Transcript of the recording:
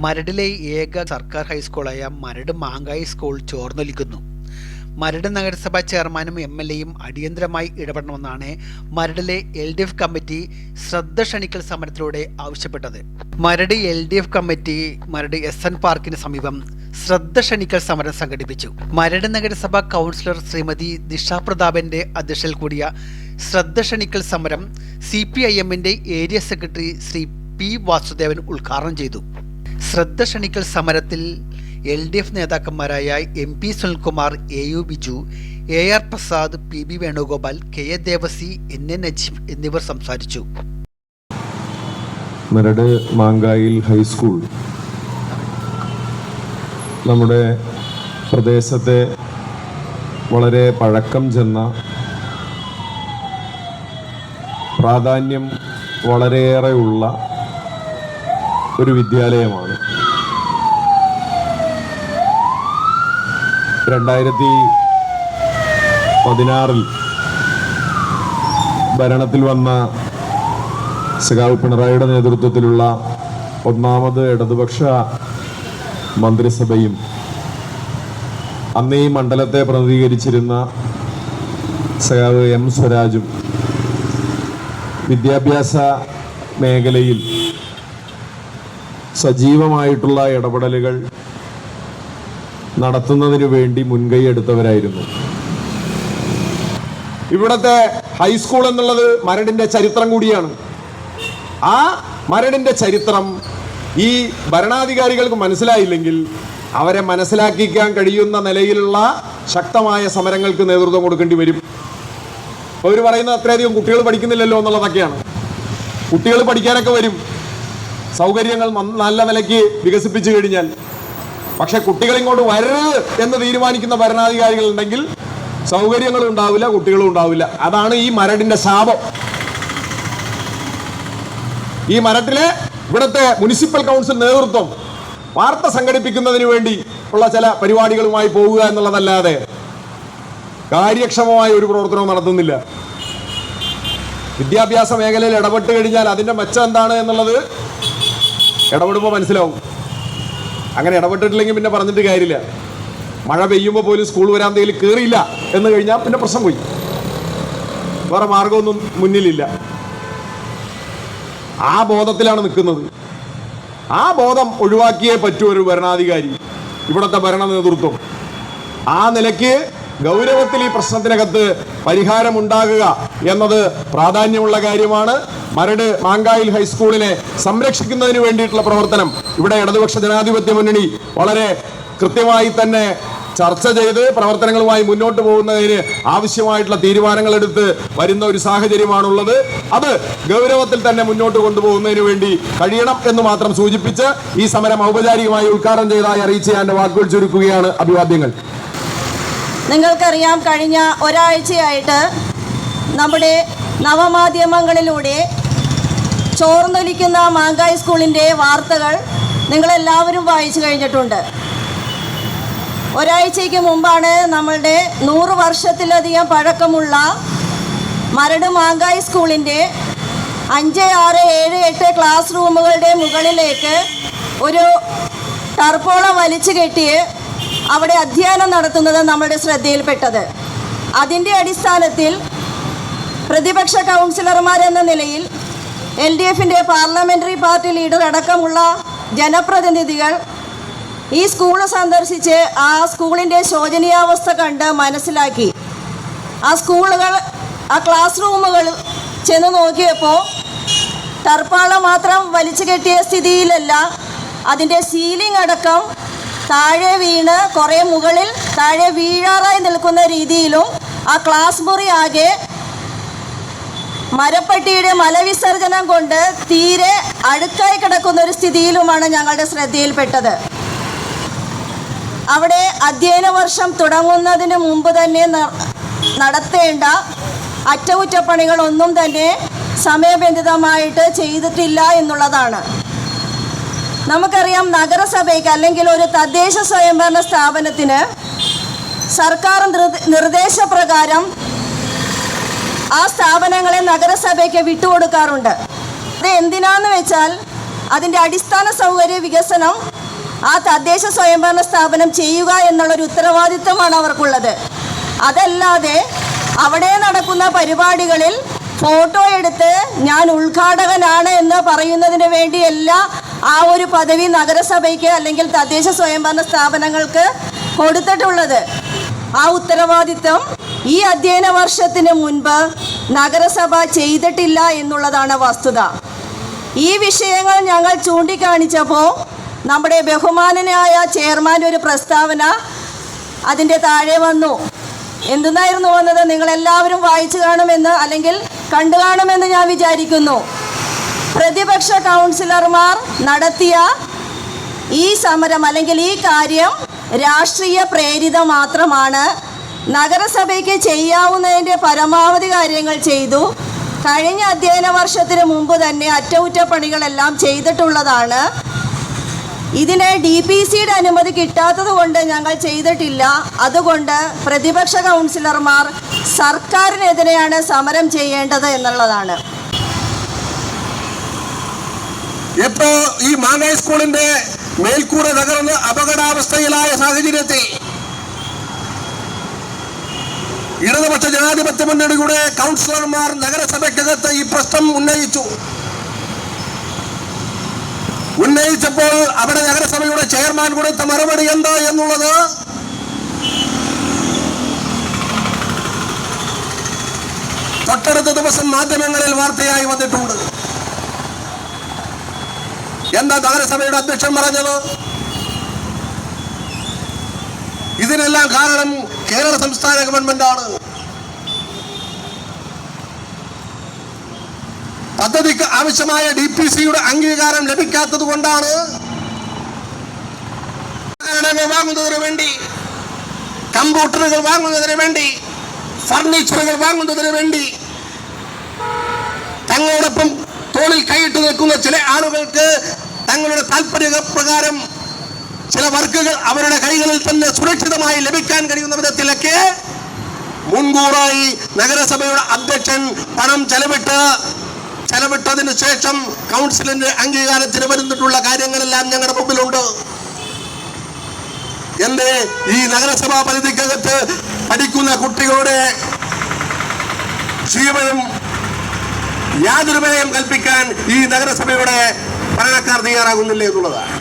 മരടിലെ ഏക സർക്കാർ ഹൈസ്കൂളായ മരട് മാങ്കായി സ്കൂൾ ചോർന്നൊലിക്കുന്നു. മരട് നഗരസഭാ ചെയർമാനും MLAയും അടിയന്തരമായി ഇടപെടണമെന്നാണ് മരടിലെ LDF കമ്മിറ്റി ശ്രദ്ധ ക്ഷണിക്കൽ സമരത്തിലൂടെ ആവശ്യപ്പെട്ടത്. Maradu LDF committee Maradu SN പാർക്കിന് സമീപം ശ്രദ്ധ ക്ഷണിക്കൽ സമരം സംഘടിപ്പിച്ചു. മരട് നഗരസഭാ കൗൺസിലർ ശ്രീമതി നിഷ പ്രതാപന്റെ അധ്യക്ഷതയിൽ കൂടിയ ശ്രദ്ധ ക്ഷണിക്കൽ സമരം CPIMന്റെ area secretary Shri P Vasudevan ഉദ്ഘാടനം ചെയ്തു. ശ്രദ്ധ ക്ഷണിക്കൽ സമരത്തിൽ LDF നേതാക്കന്മാരായ MP Sunilkumar, AU Biju, AR Prasad, PB Venugopal, KA Devasi, NA Najeeb എന്നിവർ സംസാരിച്ചു. മരട് മാങ്കായിൽ ഹൈസ്കൂൾ നമ്മുടെ പ്രദേശത്തെ വളരെ പഴക്കം ചെന്ന, പ്രാധാന്യം വളരെയേറെ ഉള്ള ഒരു വിദ്യാലയമാണ്. 2016 ഭരണത്തിൽ വന്ന സഖാവ് പിണറായിയുടെ നേതൃത്വത്തിലുള്ള ഒന്നാമത് ഇടതുപക്ഷ മന്ത്രിസഭയും അന്ന് ഈ മണ്ഡലത്തെ പ്രതിനിധീകരിച്ചിരുന്ന സഖാവ് M സ്വരാജും വിദ്യാഭ്യാസ മേഖലയിൽ സജീവമായിട്ടുള്ള ഇടപെടലുകൾ നടത്തുന്നതിനു വേണ്ടി മുൻകൈയെടുത്തവരായിരുന്നു. ഇവിടത്തെ ഹൈസ്കൂൾ എന്നുള്ളത് മരടിന്റെ ചരിത്രം കൂടിയാണ്. ആ മരടിന്റെ ചരിത്രം ഈ ഭരണാധികാരികൾക്ക് മനസ്സിലായില്ലെങ്കിൽ അവരെ മനസ്സിലാക്കിക്കാൻ കഴിയുന്ന നിലയിലുള്ള ശക്തമായ സമരങ്ങൾക്ക് നേതൃത്വം കൊടുക്കേണ്ടി വരും. അവർ പറയുന്നത് അത്രയധികം കുട്ടികൾ പഠിക്കുന്നില്ലല്ലോ എന്നുള്ളതൊക്കെയാണ്. കുട്ടികൾ പഠിക്കാനൊക്കെ വരും, സൗകര്യങ്ങൾ നല്ല നിലയ്ക്ക് വികസിപ്പിച്ചു കഴിഞ്ഞാൽ. പക്ഷെ കുട്ടികൾ ഇങ്ങോട്ട് വരരുത് എന്ന് തീരുമാനിക്കുന്ന ഭരണാധികാരികൾ ഉണ്ടെങ്കിൽ സൗകര്യങ്ങളും ഉണ്ടാവില്ല, കുട്ടികളും ഉണ്ടാവില്ല. അതാണ് ഈ മരടിന്റെ ശാപം. ഈ മരട്ടിലെ ഇവിടുത്തെ മുനിസിപ്പൽ കൗൺസിൽ നേതൃത്വം വാർത്ത സംഘടിപ്പിക്കുന്നതിന് വേണ്ടി ഉള്ള ചില പരിപാടികളുമായി പോവുക എന്നുള്ളതല്ലാതെ കാര്യക്ഷമമായ ഒരു പ്രവർത്തനവും നടത്തുന്നില്ല. വിദ്യാഭ്യാസ മേഖലയിൽ ഇടപെട്ട് കഴിഞ്ഞാൽ അതിന്റെ മെച്ചം എന്താണ് എന്നുള്ളത് ഇടപെടുമ്പോൾ മനസ്സിലാവും. അങ്ങനെ ഇടപെട്ടിട്ടില്ലെങ്കിൽ പിന്നെ പറഞ്ഞിട്ട് കാര്യമില്ല. മഴ പെയ്യുമ്പോൾ പോലും സ്കൂൾ വരാന്തയിൽ കയറിയില്ല എന്ന് കഴിഞ്ഞാൽ പിന്നെ പ്രശ്നം പോയി, വേറെ മാർഗമൊന്നും മുന്നിലില്ല. ആ ബോധത്തിലാണ് നിൽക്കുന്നത്. ആ ബോധം ഒഴിവാക്കിയേ പറ്റൂ ഒരു ഭരണാധികാരി, ഇവിടുത്തെ ഭരണ നേതൃത്വം. ആ നിലയ്ക്ക് ഗൗരവത്തിൽ ഈ പ്രശ്നത്തിനകത്ത് പരിഹാരമുണ്ടാകുക എന്നത് പ്രാധാന്യമുള്ള കാര്യമാണ്. മരട് മാങ്കായിൽ ഹൈസ്കൂളിനെ സംരക്ഷിക്കുന്നതിന് വേണ്ടിയിട്ടുള്ള പ്രവർത്തനം ഇവിടെ ഇടതുപക്ഷ ജനാധിപത്യ മുന്നണി വളരെ കൃത്യമായി തന്നെ ചർച്ച ചെയ്ത് പ്രവർത്തനങ്ങളുമായി മുന്നോട്ട് പോകുന്നതിന് ആവശ്യമായിട്ടുള്ള തീരുമാനങ്ങൾ എടുത്ത് വരുന്ന ഒരു സാഹചര്യമാണുള്ളത്. അത് ഗൗരവത്തിൽ തന്നെ മുന്നോട്ട് കൊണ്ടുപോകുന്നതിന് വേണ്ടി കഴിയണം എന്ന് മാത്രം സൂചിപ്പിച്ച് ഈ സമരം ഔപചാരികമായി ഉദ്ഘാടനം ചെയ്തതായി അറിയിച്ച് ഞാൻ വാക്കുകൾ ചുരുക്കുകയാണ്. അഭിവാദ്യങ്ങൾ. നിങ്ങൾക്കറിയാം, കഴിഞ്ഞ ഒരാഴ്ചയായിട്ട് നമ്മുടെ നവമാധ്യമങ്ങളിലൂടെ ചോർന്നൊലിക്കുന്ന മാങ്കായി സ്കൂളിൻ്റെ വാർത്തകൾ നിങ്ങളെല്ലാവരും വായിച്ചു കഴിഞ്ഞിട്ടുണ്ട്. ഒരാഴ്ചയ്ക്ക് മുമ്പാണ് നമ്മളുടെ 100 വർഷത്തിലധികം പഴക്കമുള്ള മരട് മാങ്കായി സ്കൂളിൻ്റെ 5, 6, 7, 8 ക്ലാസ് റൂമുകളുടെ മുകളിലേക്ക് ഒരു ടർപ്പോള വലിച്ചു കെട്ടി അവിടെ അധ്യയനം നടത്തുന്നത് നമ്മുടെ ശ്രദ്ധയിൽപ്പെട്ടത്. അതിൻ്റെ അടിസ്ഥാനത്തിൽ പ്രതിപക്ഷ കൗൺസിലർമാരെന്ന നിലയിൽ LDFൻ്റെ പാർലമെൻ്ററി പാർട്ടി ലീഡർ അടക്കമുള്ള ജനപ്രതിനിധികൾ ഈ സ്കൂൾ സന്ദർശിച്ച് ആ സ്കൂളിൻ്റെ ശോചനീയാവസ്ഥ കണ്ട് മനസ്സിലാക്കി. ആ ക്ലാസ് റൂമുകൾ ചെന്ന് നോക്കിയപ്പോൾ ടർപ്പാള മാത്രം വലിച്ചു കെട്ടിയ സ്ഥിതിയിലല്ല, അതിൻ്റെ സീലിംഗ് അടക്കം താഴെ വീണ് കുറേ മുകളിൽ താഴെ വീഴാറായി നിൽക്കുന്ന രീതിയിലും ആ ക്ലാസ് മുറി ആകെ മരപ്പട്ടിയുടെ മലവിസർജനം കൊണ്ട് തീരെ അഴുക്കായി കിടക്കുന്ന ഒരു സ്ഥിതിയിലുമാണ് ഞങ്ങളുടെ ശ്രദ്ധയിൽപ്പെട്ടത്. അവിടെ അധ്യയന വർഷം തുടങ്ങുന്നതിന് മുമ്പ് തന്നെ നടത്തേണ്ട അറ്റകുറ്റപ്പണികളൊന്നും തന്നെ സമയബന്ധിതമായിട്ട് ചെയ്തിട്ടില്ല എന്നുള്ളതാണ്. നമുക്കറിയാം, നഗരസഭയ്ക്ക് അല്ലെങ്കിൽ ഒരു തദ്ദേശ സ്വയംഭരണ സ്ഥാപനത്തിന് സർക്കാർ നിർദ്ദേശപ്രകാരം ആ സ്ഥാപനങ്ങളെ നഗരസഭയ്ക്ക് വിട്ടുകൊടുക്കാറുണ്ട്. അത് എന്തിനാന്ന് വെച്ചാൽ അതിൻ്റെ അടിസ്ഥാന സൗകര്യ വികസനം ആ തദ്ദേശ സ്വയംഭരണ സ്ഥാപനം ചെയ്യുക എന്നുള്ളൊരു ഉത്തരവാദിത്തമാണ് അവർക്കുള്ളത്. അതല്ലാതെ അവിടെ നടക്കുന്ന പരിപാടികളിൽ ഫോട്ടോ എടുത്ത് ഞാൻ ഉദ്ഘാടകനാണ് എന്ന് പറയുന്നതിന് വേണ്ടിയല്ല ആ ഒരു പദവി നഗരസഭയ്ക്ക് അല്ലെങ്കിൽ തദ്ദേശ സ്വയംഭരണ സ്ഥാപനങ്ങൾക്ക് കൊടുത്തിട്ടുള്ളത്. ആ ഉത്തരവാദിത്തം ഈ അധ്യയന വർഷത്തിന് മുൻപ് നഗരസഭ ചെയ്തിട്ടില്ല എന്നുള്ളതാണ് വസ്തുത. ഈ വിഷയങ്ങൾ ഞങ്ങൾ ചൂണ്ടിക്കാണിച്ചപ്പോൾ നമ്മുടെ ബഹുമാനനായ ചെയർമാൻ ഒരു പ്രസ്താവന അതിൻ്റെ താഴെ വന്നു. എന്തെന്നായിരുന്നു വന്നത്? നിങ്ങളെല്ലാവരും വായിച്ചു കാണുമെന്ന് അല്ലെങ്കിൽ കണ്ടു കാണുമെന്ന് ഞാൻ വിചാരിക്കുന്നു. പ്രതിപക്ഷ കൗൺസിലർമാർ നടത്തിയ ഈ സമരം അല്ലെങ്കിൽ ഈ കാര്യം രാഷ്ട്രീയ പ്രേരിത മാത്രമാണ്. നഗരസഭയ്ക്ക് ചെയ്യാവുന്നതിൻ്റെ പരമാവധി കാര്യങ്ങൾ ചെയ്തു. കഴിഞ്ഞ അധ്യയന വർഷത്തിന് മുമ്പ് തന്നെ അറ്റകുറ്റപ്പണികളെല്ലാം ചെയ്തിട്ടുള്ളതാണ്. ഇതിന് DPCയുടെ അനുമതി കിട്ടാത്തത് കൊണ്ട് ഞങ്ങൾ ചെയ്തിട്ടില്ല. അതുകൊണ്ട് പ്രതിപക്ഷ കൗൺസിലർമാർ സർക്കാരിനെതിരെയാണ് സമരം ചെയ്യേണ്ടത് എന്നുള്ളതാണ്. ഇപ്പോ ഈ മാങ്ങായി സ്കൂളിന്റെ മേൽക്കൂര തകർന്ന് അപകടാവസ്ഥയിലായ സാഹചര്യത്തിൽ ഇടതുപക്ഷ ജനാധിപത്യ മുന്നണിയുടെ കൗൺസിലർമാർ നഗരസഭയ്ക്കകത്ത് ഈ പ്രശ്നം ഉന്നയിച്ചപ്പോൾ അവിടെ നഗരസഭയുടെ ചെയർമാൻ കൊടുത്ത മറുപടി എന്താ എന്നുള്ളത് തൊട്ടടുത്ത ദിവസം മാധ്യമങ്ങളിൽ വാർത്തയായി വന്നിട്ടുണ്ട്. എന്താ നഗരസഭയുടെ അധ്യക്ഷൻ പറഞ്ഞത്? ഇതിനെല്ലാം കാരണം കേരള സംസ്ഥാന ഗവൺമെന്റാണ്. പദ്ധതിക്ക് ആവശ്യമായ DPCയുടെ അംഗീകാരം ലഭിക്കാത്തത് കൊണ്ടാണ് വാങ്ങുന്നതിന് വേണ്ടി, കമ്പ്യൂട്ടറുകൾ വാങ്ങുന്നതിന് വേണ്ടി, ഫർണിച്ചറുകൾ വാങ്ങുന്നതിന് വേണ്ടി തങ്ങളോടൊപ്പം തോളിൽ കൈയിട്ട് നിൽക്കുന്ന ചില ആളുകൾക്ക് തങ്ങളുടെ താല്പര്യപ്രകാരം ചില വർക്കുകൾ അവരുടെ കൈകളിൽ തന്നെ സുരക്ഷിതമായി ലഭിക്കാൻ കഴിയുന്ന വിധത്തിലൊക്കെ മുൻകൂറായി നഗരസഭയുടെ അധ്യക്ഷൻ പണം ചെലവിട്ടതിന് ശേഷം കൗൺസിലിന്റെ അംഗീകാരത്തിന് വരുന്നിട്ടുള്ള കാര്യങ്ങളെല്ലാം ഞങ്ങളുടെ മുമ്പിലുണ്ട്. എന്റെ ഈ നഗരസഭാ പരിധിക്കകത്ത് പഠിക്കുന്ന കുട്ടികളുടെ ജീവനും യാതൊരു വിലയും കൽപ്പിക്കാൻ ഈ നഗരസഭയുടെ ഭരണക്കാർ തയ്യാറാകുന്നില്ല എന്നുള്ളതാണ്.